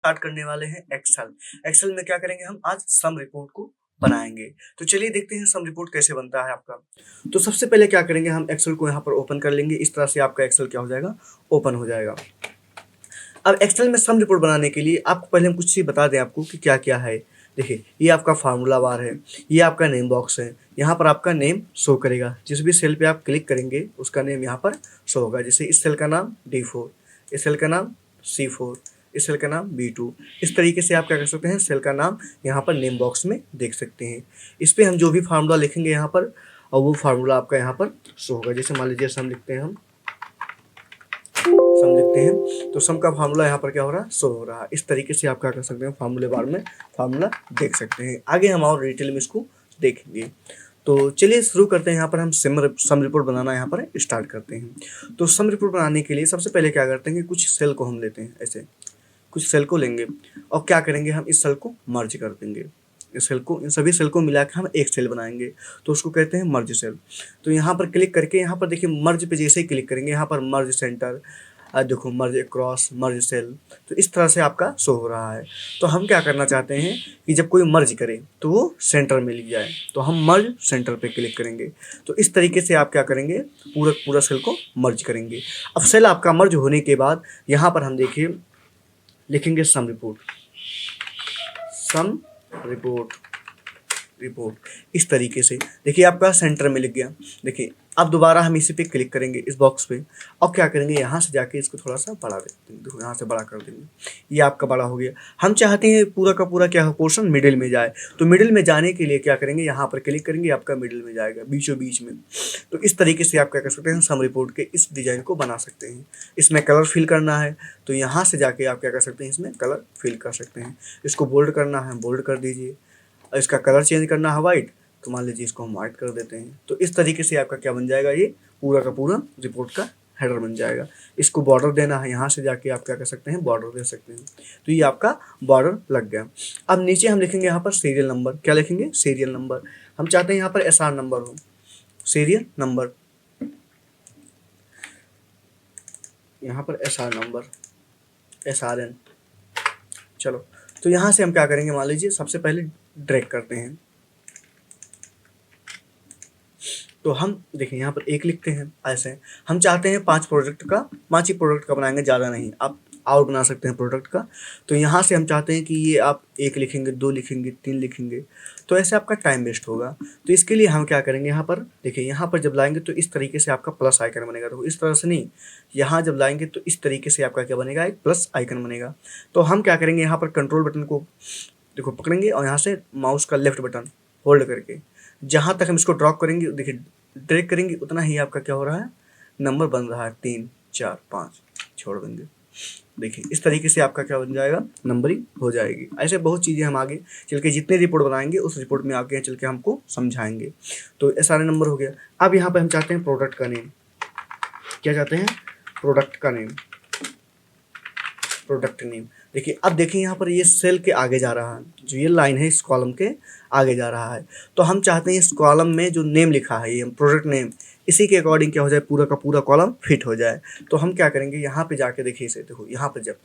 Start करने वाले हैं एक्सेल। एक्सेल में क्या करेंगे हम आज सम रिपोर्ट को बनाएंगे। तो चलिए देखते हैं सम रिपोर्ट कैसे बनता है आपका। तो सबसे पहले क्या करेंगे हम एक्सेल को यहाँ पर ओपन कर लेंगे। इस तरह से आपका एक्सेल क्या हो जाएगा, ओपन हो जाएगा। अब एक्सेल में सम रिपोर्ट बनाने के लिए आपको पहले हम कुछ चीज़ बता दें आपको कि क्या क्या है। देखिए ये आपका फार्मूला बार है, ये आपका नेम बॉक्स है। यहाँ पर आपका नेम शो करेगा, जिस भी सेल पे आप क्लिक करेंगे उसका नेम यहाँ पर शो होगा। जैसे इस सेल का नाम D4, इस सेल का नाम C4, इस सेल का नाम B2। इस तरीके से आप क्या कर सकते हैं, सेल का नाम यहाँ पर नेम बॉक्स में देख सकते हैं। इस पर हम जो भी फार्मूला लिखेंगे यहाँ पर, और वो फार्मूला आपका यहाँ पर शो होगा। जैसे मान लीजिए सम लिखते हैं, हम सम लिखते हैं तो सम का फार्मूला यहाँ पर क्या हो रहा है, शो हो रहा है। इस तरीके से आप क्या कर सकते हैं, फार्मूले बार में फार्मूला देख सकते हैं। आगे हम और डिटेल में इसको देखेंगे। तो चलिए शुरू करते हैं। यहाँ पर हम सम रिपोर्ट बनाना यहाँ पर स्टार्ट करते हैं। तो सम रिपोर्ट बनाने के लिए सबसे पहले क्या करते हैं कि कुछ सेल को हम लेते हैं, ऐसे कुछ सेल को लेंगे और क्या करेंगे, हम इस सेल को मर्ज कर देंगे। इस सेल को, इन सभी सेल को मिला के हम एक सेल बनाएंगे, तो उसको कहते हैं मर्ज सेल। तो यहाँ पर क्लिक करके, यहाँ पर देखिए मर्ज पे जैसे ही क्लिक करेंगे यहाँ पर मर्ज सेंटर, देखो मर्ज क्रॉस, मर्ज सेल, तो इस तरह से आपका शो हो रहा है। तो हम क्या करना चाहते हैं कि जब कोई मर्ज करे तो वो सेंटर में लिख जाए, तो हम मर्ज सेंटर पे क्लिक करेंगे। तो इस तरीके से आप क्या करेंगे, पूरा सेल को मर्ज करेंगे। अब सेल आपका मर्ज होने के बाद यहाँ पर हम देखिए लिखेंगे सम रिपोर्ट, सम रिपोर्ट, रिपोर्ट। इस तरीके से देखिए आपका सेंटर में लिख गया। देखिए अब दोबारा हम इसी पे क्लिक करेंगे, इस बॉक्स पे, और क्या करेंगे, यहाँ से जाके इसको थोड़ा सा बढ़ा देते हैं। देखो यहाँ से बड़ा कर देंगे, ये आपका बड़ा हो गया। हम चाहते हैं पूरा का पूरा क्या हो, पोर्शन मिडिल में जाए। तो मिडिल में जाने के लिए क्या करेंगे, यहाँ पर क्लिक करेंगे, आपका मिडिल में जाएगा, बीचों बीच में। तो इस तरीके से आप क्या कर सकते हैं, सम रिपोर्ट के इस डिज़ाइन को बना सकते हैं। इसमें कलर फिल करना है तो यहाँ से जाके आप क्या कर सकते हैं, इसमें कलर फिल कर सकते हैं। इसको बोल्ड करना है, बोल्ड कर दीजिए। इसका कलर चेंज करना है वाइट, तो मान लीजिए इसको हम वाइट कर देते हैं। तो इस तरीके से आपका क्या बन जाएगा, ये पूरा का पूरा रिपोर्ट का हेडर बन जाएगा। इसको बॉर्डर देना है, यहाँ से जाके आप क्या कर सकते हैं, बॉर्डर दे सकते हैं। तो ये आपका बॉर्डर लग गया। अब नीचे हम लिखेंगे यहाँ पर सीरियल नंबर। क्या लिखेंगे, सीरियल नंबर। हम चाहते हैं यहाँ पर SR नंबर हो, सीरियल नंबर, यहाँ पर SR नंबर, SRN। चलो तो यहाँ से हम क्या करेंगे, मान लीजिए सबसे पहले ड्रैग करते हैं। तो हम देखिए यहाँ पर एक लिखते हैं, ऐसे हम चाहते हैं 5 ही प्रोडक्ट का बनाएंगे, ज़्यादा नहीं। आप और बना सकते हैं प्रोडक्ट का। तो यहाँ से हम चाहते हैं कि ये आप 1 लिखेंगे, 2 लिखेंगे, 3 लिखेंगे, तो ऐसे आपका टाइम वेस्ट होगा। तो इसके लिए हम क्या करेंगे, यहाँ पर देखिए, यहाँ पर जब लाएंगे तो इस तरीके से आपका प्लस आइकन बनेगा। तो इस तरह से नहीं, यहाँ जब लाएंगे तो इस तरीके से आपका क्या बनेगा, एक प्लस आइकन बनेगा। तो हम क्या करेंगे, यहाँ पर कंट्रोल बटन को देखो पकड़ेंगे और यहाँ से माउस का लेफ्ट बटन होल्ड करके जहाँ तक हम इसको ड्रॉ करेंगे, देखिए ड्रैग करेंगे, उतना ही आपका क्या हो रहा है, नंबर बन रहा है। 3 4 5 छोड़ देंगे। देखिए इस तरीके से आपका क्या बन जाएगा, नंबरिंग हो जाएगी। ऐसे बहुत चीज़ें हम आगे चल के जितने रिपोर्ट बनाएंगे उस रिपोर्ट में आगे चल के हमको समझाएंगे। तो ये सारे नंबर हो गया। अब यहाँ पे हम चाहते हैं प्रोडक्ट का नेम। क्या चाहते हैं, प्रोडक्ट का नेम, प्रोडक्ट नेम। देखिए अब देखिए यहाँ पर ये सेल के आगे जा रहा है, जो ये लाइन है इस कॉलम के आगे जा रहा है। तो हम चाहते हैं इस कॉलम में जो नेम लिखा है, ये प्रोडक्ट नेम, इसी के अकॉर्डिंग क्या हो जाए, पूरा का पूरा कॉलम फिट हो जाए। तो हम क्या करेंगे, यहाँ पे जाके देखिए इसे, देखो यहाँ पे जब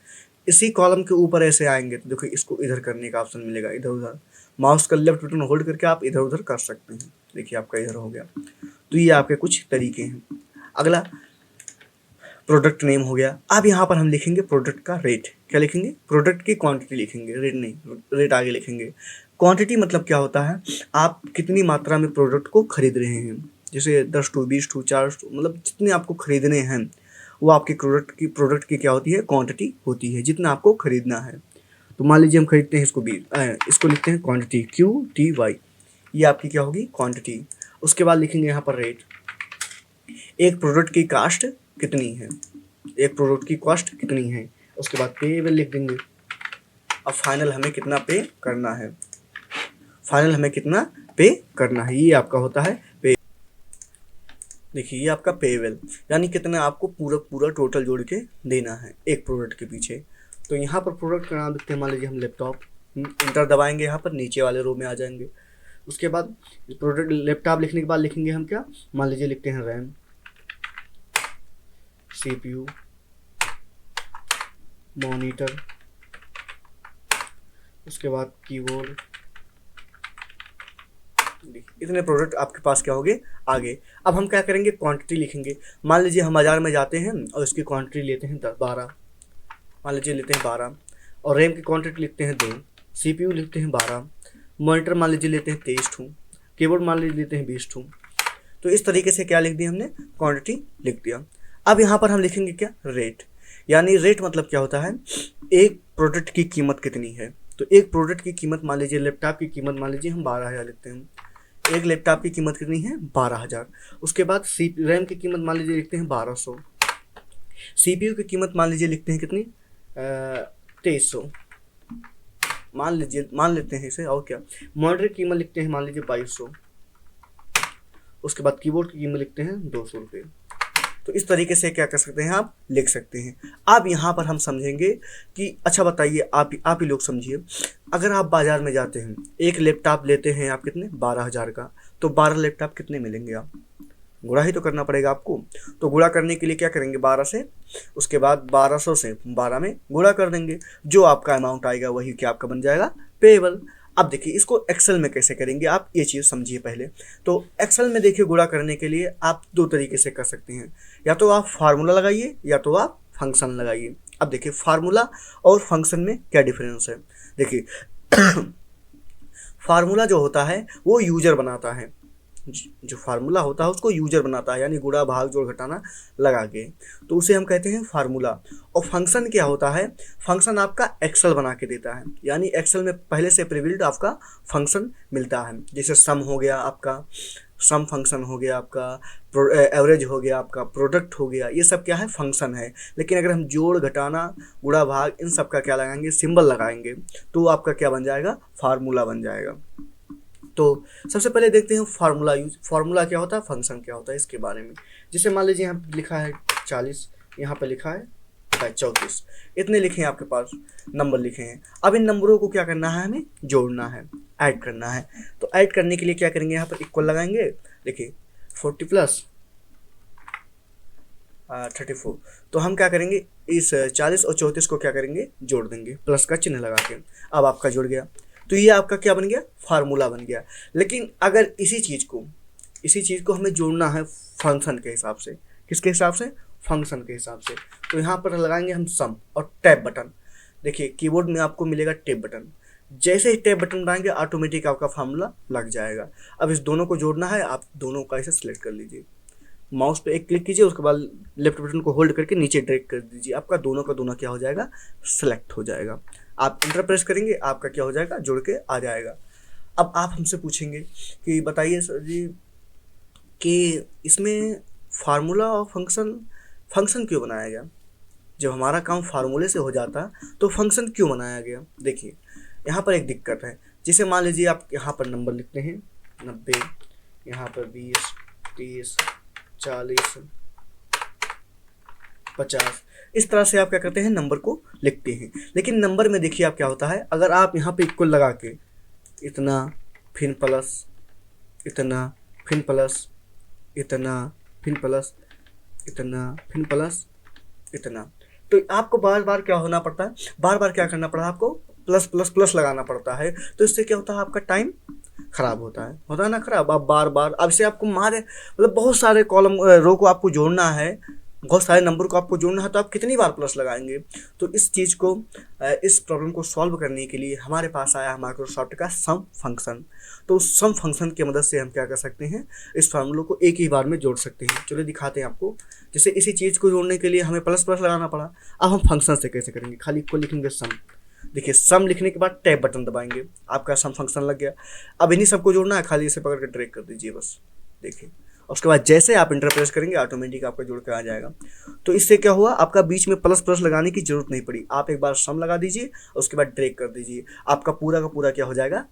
इसी कॉलम के ऊपर ऐसे आएंगे तो देखो इसको इधर करने का ऑप्शन मिलेगा, इधर उधर माउस का लेफ्ट बटन होल्ड करके आप इधर उधर कर सकते हैं। देखिए आपका इधर हो गया। तो ये आपके कुछ तरीके हैं। अगला प्रोडक्ट नेम हो गया। अब यहाँ पर हम लिखेंगे प्रोडक्ट का रेट। क्या लिखेंगे, प्रोडक्ट की क्वांटिटी लिखेंगे, रेट नहीं, रेट आगे लिखेंगे। क्वांटिटी मतलब क्या होता है, आप कितनी मात्रा में प्रोडक्ट को खरीद रहे हैं। जैसे 10 टू 20 टू 40 टू, मतलब जितने आपको खरीदने हैं वो आपके प्रोडक्ट की क्या होती है, क्वांटिटी होती है, जितना आपको खरीदना है। तो मान लीजिए हम खरीदते हैं इसको 20, इसको लिखते हैं क्वांटिटी, QTY, ये आपकी क्या होगी, क्वांटिटी। उसके बाद लिखेंगे यहाँ पर रेट। एक प्रोडक्ट की कास्ट कितनी है, एक प्रोडक्ट की कॉस्ट कितनी है। उसके बाद पेएबल लिख देंगे। अब फाइनल हमें कितना पे करना है, फाइनल हमें कितना पे करना है, ये आपका होता है पे। देखिए ये आपका पेएबल, यानी कितना आपको पूरा टोटल जोड़ के देना है एक प्रोडक्ट के पीछे। तो यहाँ पर प्रोडक्ट का नाम लिखते हैं, मान लीजिए हम लैपटॉप, इंटर दबाएंगे, यहाँ पर नीचे वाले रो में आ जाएंगे। उसके बाद प्रोडक्ट लैपटॉप लिखने के बाद लिखेंगे हम क्या, मान लीजिए लिखते हैं रैम, CPU, मॉनिटर, उसके बाद कीबोर्ड, इतने प्रोडक्ट आपके पास क्या होंगे आगे। अब हम क्या करेंगे, क्वांटिटी लिखेंगे। मान लीजिए हम बाजार में जाते हैं और इसकी क्वांटिटी लेते हैं 12, मान लीजिए लेते हैं 12, और रैम की क्वांटिटी लिखते हैं 2, सीपीयू लिखते हैं 12, मॉनिटर मान लीजिए लेते हैं 23 ठू, कीबोर्ड मान लीजिए लेते हैं 20 ठू। तो इस तरीके से क्या लिख दिया हमने, क्वांटिटी लिख दिया। अब यहाँ पर हम लिखेंगे क्या, रेट। यानी रेट मतलब क्या होता है, एक प्रोडक्ट की कीमत कितनी है। तो एक प्रोडक्ट की कीमत मान लीजिए लैपटॉप की कीमत मान लीजिए हम 12,000 लिखते हैं, एक लैपटॉप की कीमत कितनी है 12,000। उसके बाद रैम की कीमत मान लीजिए लिखते हैं 1200, सीपीयू की कीमत मान लीजिए लिखते हैं कितनी 2300 मान लेते हैं इसे, और क्या, मॉनिटर की कीमत लिखते हैं मान लीजिए 2200, उसके बाद कीबोर्ड की कीमत लिखते हैं 200 रुपये। तो इस तरीके से क्या कर सकते हैं, आप लिख सकते हैं। अब यहाँ पर हम समझेंगे कि अच्छा बताइए, आप ही लोग समझिए, अगर आप बाजार में जाते हैं, एक लैपटॉप लेते हैं आप कितने 12,000 का, तो 12 लैपटॉप कितने मिलेंगे, आप गुणा ही तो करना पड़ेगा आपको। तो गुणा करने के लिए क्या करेंगे 12 से, उसके बाद 1200 से 12 में गुणा कर देंगे, जो आपका अमाउंट आएगा वही क्या आपका बन जाएगा पेएबल। अब देखिए इसको एक्सेल में कैसे करेंगे, आप ये चीज़ समझिए पहले। तो एक्सेल में देखिए गुणा करने के लिए आप दो तरीके से कर सकते हैं, या तो आप फार्मूला लगाइए या तो आप फंक्शन लगाइए। अब देखिए फार्मूला और फंक्शन में क्या डिफरेंस है, देखिए फार्मूला जो होता है वो यूजर बनाता है, जो फार्मूला होता है उसको यूजर बनाता है, यानी गुणा भाग जोड़ घटाना लगा के, तो उसे हम कहते हैं फार्मूला। और फंक्शन क्या होता है, फंक्शन आपका एक्सेल बना के देता है, यानी एक्सेल में पहले से प्रीबिल्ट आपका फंक्शन मिलता है। जैसे सम हो गया आपका, सम फंक्शन हो गया आपका, एवरेज हो गया आपका, प्रोडक्ट हो गया, ये सब क्या है फंक्शन है। लेकिन अगर हम जोड़ घटाना गुणा भाग इन सब का क्या लगाएंगे, सिंबल लगाएंगे, तो आपका क्या बन जाएगा, फार्मूला बन जाएगा। तो सबसे पहले देखते हैं फार्मूला यूज, फार्मूला क्या होता है, फंक्शन क्या होता है, इसके बारे में। जैसे मान लीजिए यहाँ पे लिखा है 40, यहाँ पे लिखा है 34, इतने लिखे हैं आपके पास, नंबर लिखे हैं। अब इन नंबरों को क्या करना है, हमें जोड़ना है, ऐड करना है। तो ऐड करने के लिए क्या करेंगे, यहाँ पर इक्वल लगाएंगे। देखिए 40 प्लस 34, तो हम क्या करेंगे, इस 40 और 34 को क्या करेंगे, जोड़ देंगे प्लस का चिन्ह लगा के। अब आपका जुड़ गया, तो ये आपका क्या बन गया, फार्मूला बन गया। लेकिन अगर इसी चीज़ को हमें जोड़ना है फंक्शन के हिसाब से, किसके हिसाब से, फंक्शन के हिसाब से, तो यहाँ पर लगाएंगे हम सम और टैब बटन। देखिए कीबोर्ड में आपको मिलेगा टैब बटन, जैसे ही टैब बटन दबाएंगे ऑटोमेटिक आपका फार्मूला लग जाएगा। अब इस दोनों को जोड़ना है, आप दोनों का इसे सिलेक्ट कर लीजिए, माउस पे एक क्लिक कीजिए, उसके बाद लेफ्ट बटन को होल्ड करके नीचे ड्रैग कर दीजिए, आपका दोनों का दोनों क्या हो जाएगा, सेलेक्ट हो जाएगा। आप इंटर प्रेस करेंगे, आपका क्या हो जाएगा, जुड़ के आ जाएगा। अब आप हमसे पूछेंगे कि बताइए सर जी कि इसमें फार्मूला और फंक्शन क्यों बनाया गया, जब हमारा काम फार्मूले से हो जाता तो फंक्शन क्यों बनाया गया। देखिए यहाँ पर एक दिक्कत है, जैसे मान लीजिए आप यहाँ पर नंबर लिखते हैं 90, यहाँ पर 20, 30, 40, 50, इस तरह से आप क्या करते हैं, नंबर को लिखते हैं। लेकिन नंबर में देखिए आप क्या होता है, अगर आप यहाँ पे इक्वल लगा के इतना फिर प्लस इतना फिर प्लस इतना फिर प्लस इतना फिर प्लस इतना, तो आपको बार बार क्या होना पड़ता है, बार बार क्या करना पड़ता है, आपको प्लस प्लस प्लस लगाना पड़ता है। तो इससे क्या होता है, आपका टाइम खराब होता है ना खराब। आप बार बार, अब से आपको मारे मतलब बहुत सारे कॉलम रो को आपको जोड़ना है, बहुत सारे नंबर को आपको जोड़ना है, तो आप कितनी बार प्लस लगाएंगे। तो इस चीज़ को, इस प्रॉब्लम को सॉल्व करने के लिए हमारे पास आया माइक्रोसॉफ्ट का सम फंक्शन। तो उस सम फंक्शन की मदद से हम क्या कर सकते हैं, इस फार्मूलों को एक ही बार में जोड़ सकते हैं। चलिए दिखाते हैं आपको। जैसे इसी चीज़ को जोड़ने के लिए हमें प्लस प्लस लगाना पड़ा, अब हम फंक्शन से कैसे करेंगे, खाली को लिखेंगे सम। देखिए सम लिखने के बाद टैब बटन दबाएंगे, आपका सम फंक्शन लग गया। अब इन्हीं सबको जोड़ना है, खाली इसे पकड़ कर ड्रैग कर दीजिए बस। देखिए उसके बाद जैसे आप इंटर प्रेस करेंगे ऑटोमेटिक आपका जुड़ के आ जाएगा। तो इससे क्या हुआ, आपका बीच में प्लस प्लस लगाने की जरूरत नहीं पड़ी, आप एक बार सम लगा दीजिए, उसके बाद ड्रैग कर दीजिए, आपका पूरा का पूरा क्या हो जाएगा,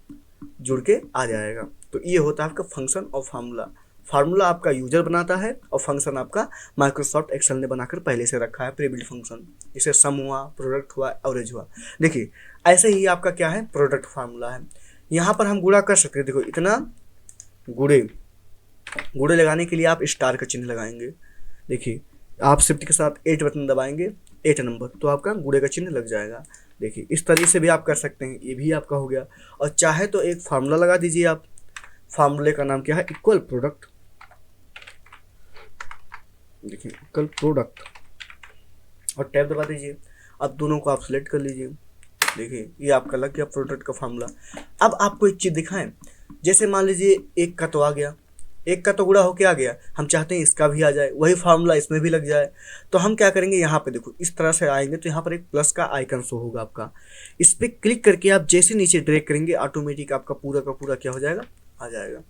जुड़ के आ जाएगा। तो ये होता है आपका फंक्शन और फार्मूला। फार्मूला आपका यूजर बनाता है और फंक्शन आपका माइक्रोसॉफ्ट एक्सेल ने बनाकर पहले से रखा है प्रीबिल्ट फंक्शन, जैसे सम हुआ, प्रोडक्ट हुआ, एवरेज हुआ। देखिए ऐसे ही आपका क्या है, प्रोडक्ट फार्मूला है। यहाँ पर हम गुणा कर सकते हैं, देखो इतना गुणे लगाने के लिए आप स्टार का चिन्ह लगाएंगे। देखिए आप शिफ्ट के साथ 8 बटन दबाएंगे, 8 नंबर, तो आपका गुणे का चिन्ह लग जाएगा। देखिए इस तरीके से भी आप कर सकते हैं, ये भी आपका हो गया। और चाहे तो एक फार्मूला लगा दीजिए आप, फार्मूले का नाम क्या है, इक्वल प्रोडक्ट। देखिए इक्वल प्रोडक्ट और टैब दबा दीजिए। अब दोनों को आप सिलेक्ट कर लीजिए। देखिए ये आपका लग गया प्रोडक्ट का फार्मूला। अब आपको एक चीज़ दिखाएं, जैसे मान लीजिए एक का तो आ गया, एक का तो गुणा होके आ गया, हम चाहते हैं इसका भी आ जाए, वही फार्मूला इसमें भी लग जाए। तो हम क्या करेंगे, यहाँ पे देखो इस तरह से आएंगे तो यहाँ पर एक प्लस का आइकन शो होगा आपका, इस पर क्लिक करके आप जैसे नीचे ड्रैग करेंगे ऑटोमेटिक आपका पूरा का पूरा क्या हो जाएगा, आ जाएगा।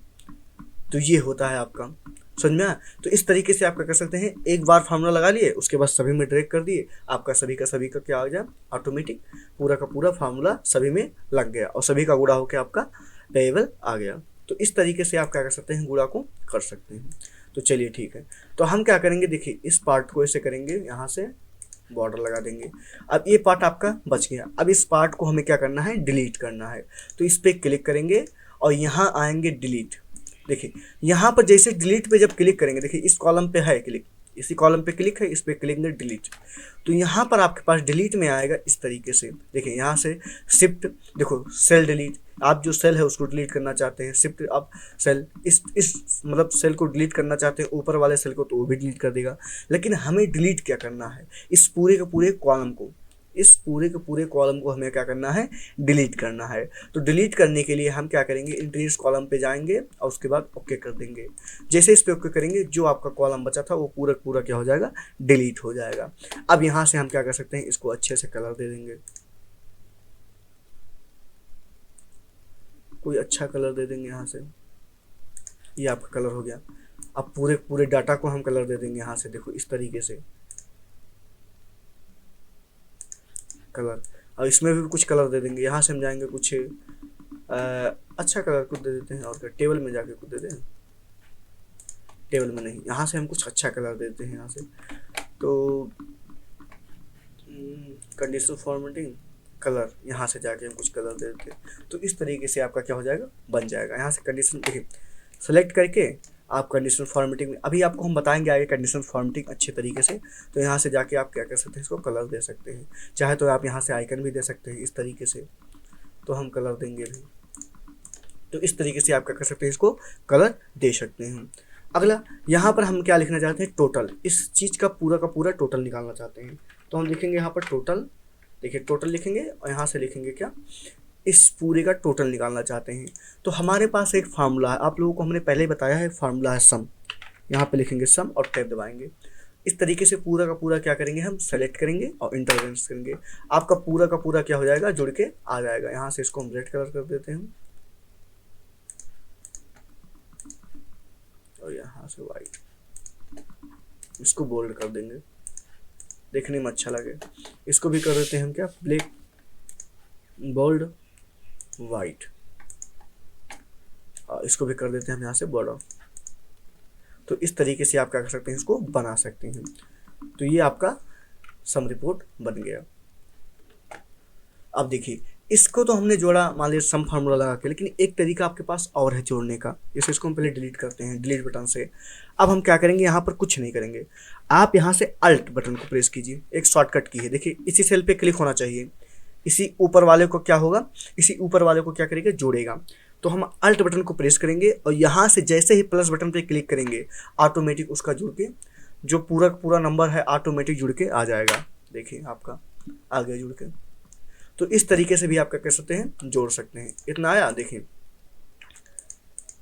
तो ये होता है आपका, समझ में आया। तो इस तरीके से आप क्या कर सकते हैं, एक बार फार्मूला लगा लिए, उसके बाद सभी में ड्रैग कर दिए, आपका सभी का क्या आ गया, ऑटोमेटिक पूरा का पूरा फार्मूला सभी में लग गया और सभी का गुणा होकर आपका टेबल आ गया। तो इस तरीके से आप क्या कर सकते हैं, गुणा को कर सकते हैं। तो चलिए ठीक है, तो हम क्या करेंगे, देखिए इस पार्ट को ऐसे करेंगे, यहाँ से बॉर्डर लगा देंगे। अब ये पार्ट आपका बच गया। अब इस पार्ट को हमें क्या करना है, डिलीट करना है। तो इस पर क्लिक करेंगे और यहाँ आएंगे डिलीट। देखिए यहाँ पर जैसे डिलीट पे जब क्लिक करेंगे, देखिए इस कॉलम पे है क्लिक, इसी कॉलम पे क्लिक है, इस पे क्लिक करेंगे डिलीट, तो यहाँ पर आपके पास डिलीट में आएगा इस तरीके से। देखिए यहाँ से शिफ्ट, देखो सेल डिलीट, आप जो सेल है उसको डिलीट करना चाहते हैं, शिफ्ट आप सेल इस मतलब सेल को डिलीट करना चाहते हैं, ऊपर वाले सेल को, तो वो भी डिलीट कर देगा। लेकिन हमें डिलीट क्या करना है, इस पूरे के पूरे कॉलम को, इस पूरे के पूरे कॉलम को हमें क्या करना है, डिलीट करना है। तो डिलीट करने के लिए हम क्या करेंगे, इंक्रीज कॉलम पे जाएंगे और उसके बाद ओके कर देंगे। जैसे इस पे ओके करेंगे, जो आपका कॉलम बचा था वो पूरा पूरा क्या हो जाएगा, डिलीट हो जाएगा। अब यहाँ से हम क्या कर सकते हैं, इसको अच्छे से कलर दे देंगे, कोई अच्छा कलर दे देंगे यहाँ से, ये आपका कलर हो गया। अब पूरे पूरे डाटा को हम कलर दे देंगे यहाँ से, देखो इस तरीके से कलर, और इसमें भी कुछ कलर दे देंगे। यहाँ से हम जाएंगे कुछ अच्छा कलर कुछ दे देते हैं, और क्या टेबल में जाके कुछ दे दें, टेबल में नहीं, यहाँ से हम कुछ अच्छा कलर देते हैं यहाँ से। तो कंडीशनल फॉर्मेटिंग कलर, यहाँ से जाके हम कुछ कलर दे देते हैं। तो इस तरीके से आपका क्या हो जाएगा, बन जाएगा। यहाँ से कंडीशन देखिए सेलेक्ट करके आप कंडीशनल फॉर्मेटिंग में, अभी आपको हम बताएंगे आगे कंडीशनल फॉर्मेटिंग अच्छे तरीके से। तो यहाँ से जाके आप क्या कर सकते हैं, इसको कलर दे सकते हैं, चाहे तो आप यहाँ से आइकन भी दे सकते हैं इस तरीके से, तो हम कलर देंगे भी। तो इस तरीके से आप क्या कर सकते हैं, इसको कलर दे सकते हैं। अगला यहाँ पर हम क्या लिखना चाहते हैं, टोटल, इस चीज़ का पूरा टोटल निकालना चाहते हैं। तो हम लिखेंगे यहाँ पर टोटल, देखिए टोटल लिखेंगे और यहाँ से लिखेंगे क्या, इस पूरे का टोटल निकालना चाहते हैं। तो हमारे पास एक फार्मूला है, आप लोगों को हमने पहले ही बताया है, फार्मूला है सम। यहाँ पे लिखेंगे सम और टैब दबाएंगे। इस तरीके से पूरा का पूरा क्या करेंगे, हम सेलेक्ट करेंगे और इंटरवेंस करेंगे, आपका पूरा का पूरा क्या हो जाएगा, जुड़ के आ जाएगा। यहाँ से इसको हम रेड कलर कर देते हैं और यहाँ से वाइट, इसको बोल्ड कर देंगे, देखने में अच्छा लगे। इसको भी कर देते हैं हम क्या, ब्लैक बोल्ड वाइट, इसको भी कर देते हैं हम यहाँ से बॉर्डर। तो इस तरीके से आप क्या कर सकते हैं, इसको बना सकते हैं। तो ये आपका सम रिपोर्ट बन गया। अब देखिए इसको तो हमने जोड़ा, मान लीजिए सम फार्मूला लगा के, लेकिन एक तरीका आपके पास और है जोड़ने का। जैसे इसको हम पहले डिलीट करते हैं, डिलीट बटन से। अब हम क्या करेंगे, यहाँ पर कुछ नहीं करेंगे, आप यहाँ से अल्ट बटन को प्रेस कीजिए, एक शॉर्टकट की है, देखिए इसी सेल पे क्लिक होना चाहिए, इसी ऊपर वाले को क्या होगा, इसी ऊपर वाले को क्या करेगा, जोड़ेगा। तो हम अल्ट बटन को प्रेस करेंगे और यहाँ से जैसे ही प्लस बटन पे क्लिक करेंगे, ऑटोमेटिक उसका जुड़ के जो पूरा नंबर है ऑटोमेटिक जुड़ के आ जाएगा। देखिए आपका आ गया जुड़ के। तो इस तरीके से भी आप क्या कर सकते हैं, जोड़ सकते हैं। इतना आया, देखिए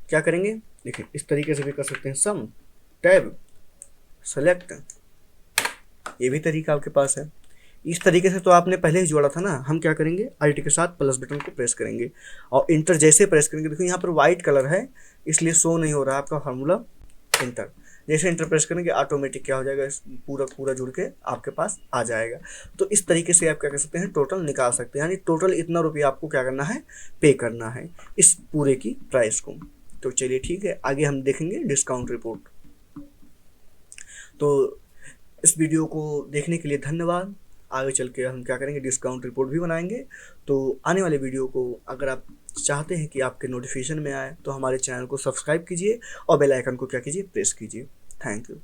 क्या करेंगे, देखिए इस तरीके से भी कर सकते हैं, सम टैब सेलेक्ट, ये भी तरीका आपके पास है। इस तरीके से तो आपने पहले ही जोड़ा था ना, हम क्या करेंगे, अल्ट के साथ प्लस बटन को प्रेस करेंगे और इंटर जैसे प्रेस करेंगे, देखो यहाँ पर वाइट कलर है इसलिए शो नहीं हो रहा आपका फार्मूला। इंटर जैसे इंटर प्रेस करेंगे ऑटोमेटिक क्या हो जाएगा, पूरा जुड़ के आपके पास आ जाएगा। तो इस तरीके से आप क्या कर सकते हैं, टोटल निकाल सकते हैं, यानी टोटल इतना रुपया आपको क्या करना है, पे करना है इस पूरे की प्राइस को। तो चलिए ठीक है, आगे हम देखेंगे डिस्काउंट रिपोर्ट। तो इस वीडियो को देखने के लिए धन्यवाद। आगे चल के हम क्या करेंगे, डिस्काउंट रिपोर्ट भी बनाएंगे। तो आने वाले वीडियो को अगर आप चाहते हैं कि आपके नोटिफिकेशन में आए तो हमारे चैनल को सब्सक्राइब कीजिए और बेल आइकन को क्या कीजिए, प्रेस कीजिए। Thank you.